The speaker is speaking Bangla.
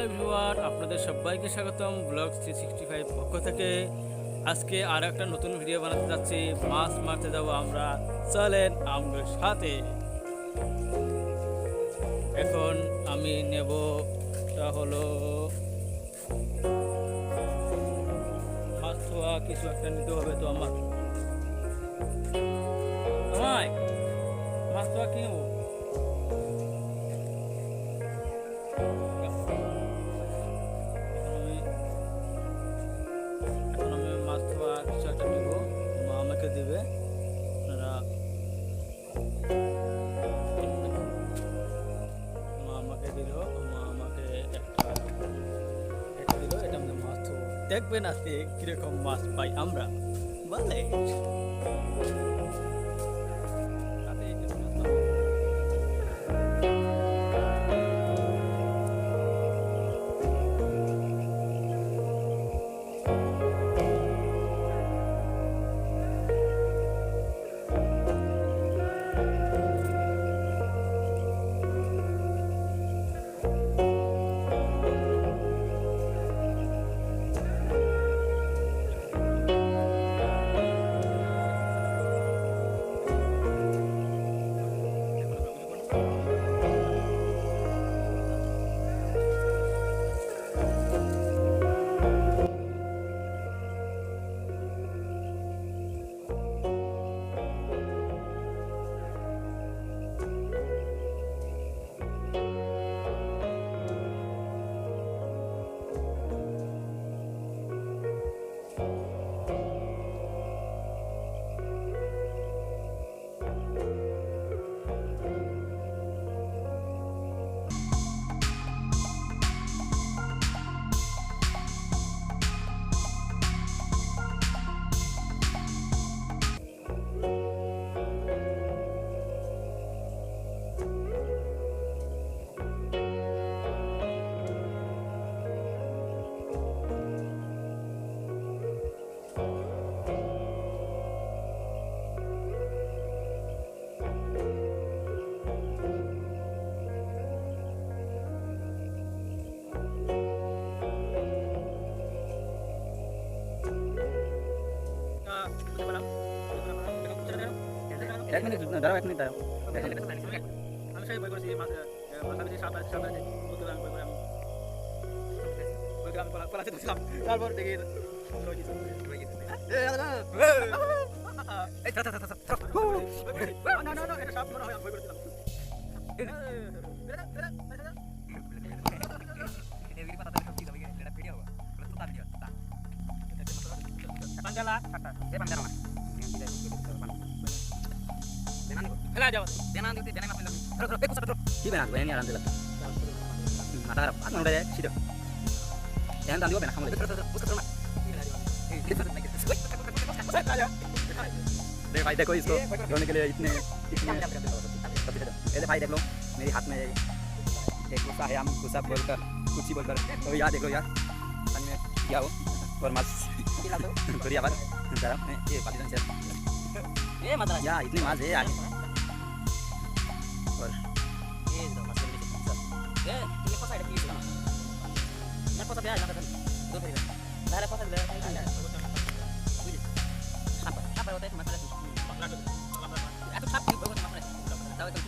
এভরিওয়ান, আপনাদের সবাইকে স্বাগতম ব্লগ 365 পক্ষ থেকে। আজকে আর একটা নতুন ভিডিও বানাতে যাচ্ছি। মাছ মারতে যাবো আমরা, চলেন আমার সাথে। এখন আমি নেব হলো মাছ ধোয়া কিছু একটা নিতে হবে। তো আমার মাছ ধোয়া কি নেবো? মাছ ধোয়া কিছু একটা নিব, মা আমাকে দিবে। আপনারা মা আমাকে দিল, মা আমাকে এটা দিল, এটা আমাদের মাছ ধোয়া। দেখবেন আজকে কিরকম মাছ পাই আমরা, বলে এক মিনিট দাঁড়াও, এক মিনিট দাঁড়াও। আমি সেই বই করেছি মাছ বেশি সাঁতার বলতে আমি বই করে আমি বই করে আমি পলাতে দিয়েছিলাম। তারপর দেখি এটা সাপ মনে হয় আমি বই করেছিলাম। কি বেনা বেনি আর আনতে মাথা খারাপ আর মনে ছিল এখন দাম দিব বেনা খামলে देख भाई, देखो इसको धोने के लिए इतने ये भाई देख लो मेरे हाथ में एक गुस्सा है, हम गुस्सा बोलकर कुछ बोलकर तो यार देख लो यार पानी में क्या हो और माछ थोड़ी आवाज जरा ये पानी से ये मतलब यार इतनी माछ है आगे और ये तो माछ ये तुमने कौन सा आइटम यूज करना मैं कौन सा भी आइटम दो फिर दाल कौन सा ले apa hotel masalah itu. Atau tapi bagus masalah. Tahu itu